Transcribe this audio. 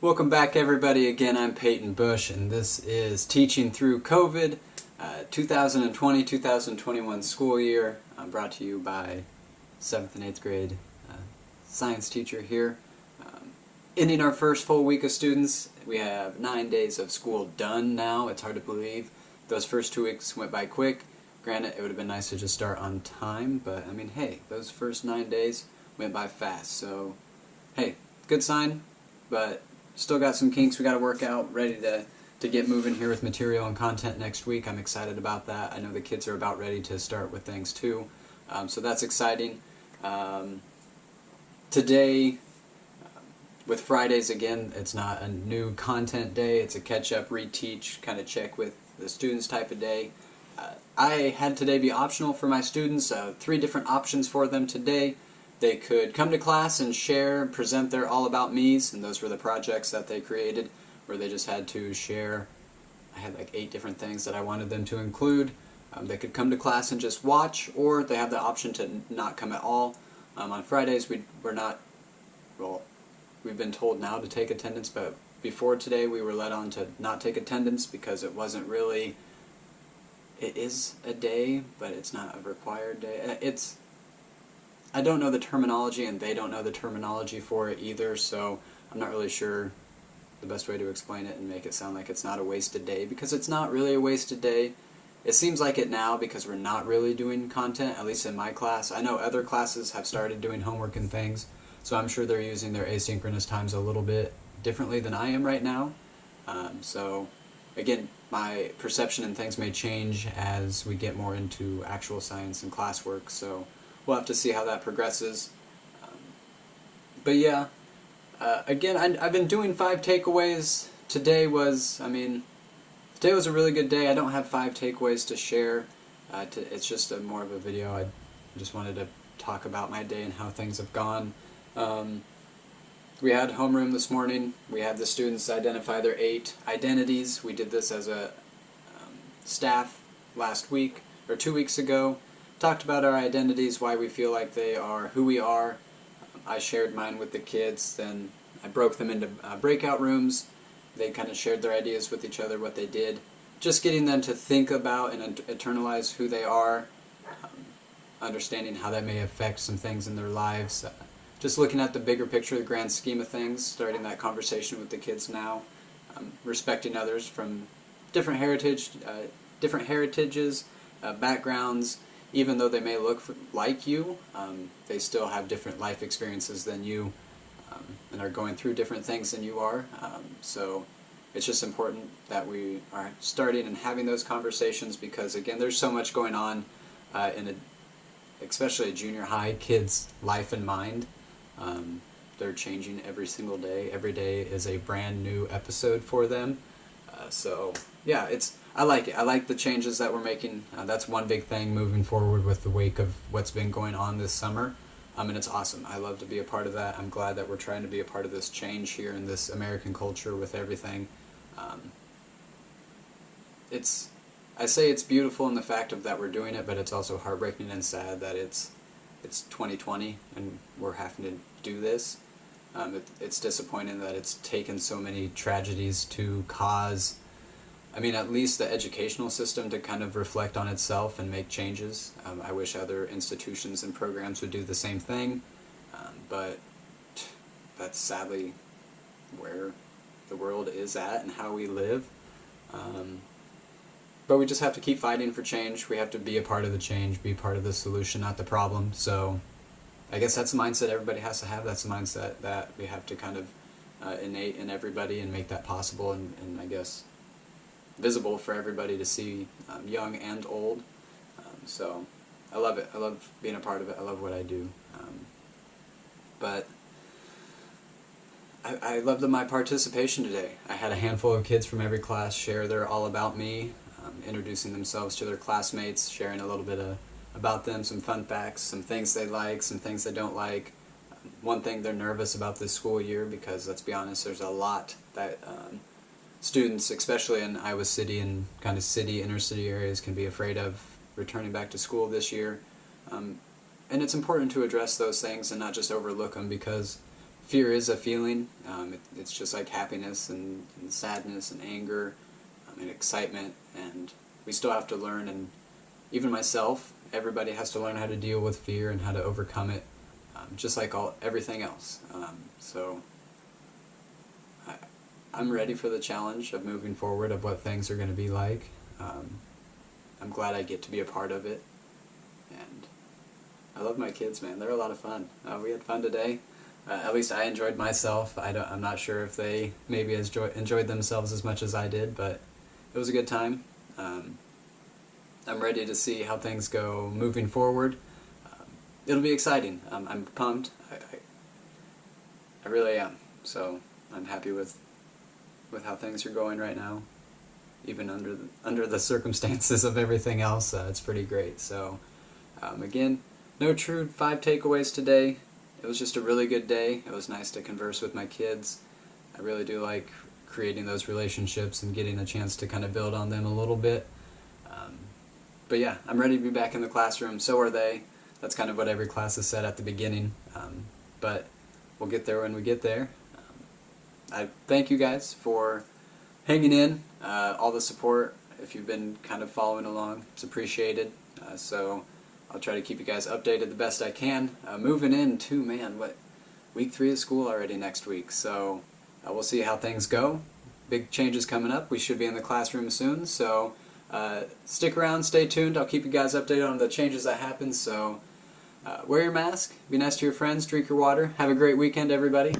Welcome back, everybody. Again, I'm Peyton Bush, and this is Teaching Through COVID, 2020-2021 school year, brought to you by 7th and 8th grade science teacher here. Ending our first full week of students. We have 9 days of school done now. It's hard to believe. Those first 2 weeks went by quick. Granted, it would have been nice to just start on time, but I mean, hey, those first 9 days went by fast. So, hey, good sign, but still got some kinks we got to work out, ready to get moving here with material and content next week. I'm excited about that. I know the kids are about ready to start with things too, so that's exciting. Today, with Fridays again, it's not a new content day, it's a catch-up, reteach, kind of check with the students type of day. I had today be optional for my students, 3 different options for them today. They could come to class and share, present their All About Me's, and those were the projects that they created, where they just had to share. I had like 8 different things that I wanted them to include. They could come to class and just watch, or they have the option to not come at all. On Fridays, we're not, well, we've been told now to take attendance, but before today we were led on to not take attendance because it wasn't really, it is a day, but it's not a required day. I don't know the terminology, and they don't know the terminology for it either, so I'm not really sure the best way to explain it and make it sound like it's not a wasted day, because it's not really a wasted day. It seems like it now because we're not really doing content, at least in my class. I know other classes have started doing homework and things, so I'm sure they're using their asynchronous times a little bit differently than I am right now. So, again, my perception and things may change as we get more into actual science and classwork, so we'll have to see how that progresses. But yeah, again, I've been doing 5 takeaways. Today was a really good day. I don't have 5 takeaways to share. It's just more of a video. I just wanted to talk about my day and how things have gone. We had homeroom this morning. We had the students identify their 8 identities. We did this as a staff last week, or 2 weeks ago. Talked about our identities, why we feel like they are who we are. I shared mine with the kids, then I broke them into breakout rooms. They kind of shared their ideas with each other, what they did. Just getting them to think about and internalize who they are, understanding how that may affect some things in their lives. Just looking at the bigger picture, the grand scheme of things, starting that conversation with the kids now. Respecting others from different heritages, backgrounds. Even though they may look like you, they still have different life experiences than you, and are going through different things than you are. So it's just important that we are starting and having those conversations, because again, there's so much going on especially a junior high kid's life and mind. They're changing every single day. Every day is a brand new episode for them. So yeah, I like it. I like the changes that we're making. That's one big thing moving forward with the wake of what's been going on this summer. And it's awesome. I love to be a part of that. I'm glad that we're trying to be a part of this change here in this American culture with everything. I say it's beautiful in the fact of that we're doing it, but it's also heartbreaking and sad that it's 2020 and we're having to do this. It's disappointing that it's taken so many tragedies to cause, at least the educational system to kind of reflect on itself and make changes. I wish other institutions and programs would do the same thing, but that's sadly where the world is at and how we live. But we just have to keep fighting for change. We have to be a part of the change, be part of the solution, not the problem. So I guess that's the mindset everybody has to have. That's the mindset that we have to kind of innate in everybody and make that possible and I guess visible for everybody to see, young and old. So I love it. I love being a part of it. I love what I do. But I loved my participation today. I had a handful of kids from every class share their All About Me, introducing themselves to their classmates, sharing a little bit about them, some fun facts, some things they like, some things they don't like. One thing they're nervous about this school year, because let's be honest, there's a lot that students, especially in Iowa City and kind of inner city areas, can be afraid of returning back to school this year. And it's important to address those things and not just overlook them, because fear is a feeling. It's just like happiness and sadness and anger and excitement, and we still have to learn, and even myself, everybody has to learn how to deal with fear and how to overcome it, just like everything else. So I'm ready for the challenge of moving forward, of what things are going to be like. I'm glad I get to be a part of it, and I love my kids, man. They're a lot of fun. We had fun today. At least I enjoyed myself. I'm not sure if they maybe enjoyed themselves as much as I did, but it was a good time. I'm ready to see how things go moving forward. It'll be exciting. I'm pumped. I really am. So I'm happy with how things are going right now. Even under the circumstances of everything else, it's pretty great. So again, no true 5 takeaways today. It was just a really good day. It was nice to converse with my kids. I really do like creating those relationships and getting a chance to kind of build on them a little bit. But yeah, I'm ready to be back in the classroom. So are they. That's kind of what every class has said at the beginning. But we'll get there when we get there. I thank you guys for hanging in, all the support. If you've been kind of following along, it's appreciated. So I'll try to keep you guys updated the best I can. Moving into, week 3 of school already next week. So we'll see how things go. Big changes coming up. We should be in the classroom soon. So stick around, stay tuned. I'll keep you guys updated on the changes that happen. So wear your mask, be nice to your friends, drink your water. Have a great weekend, everybody.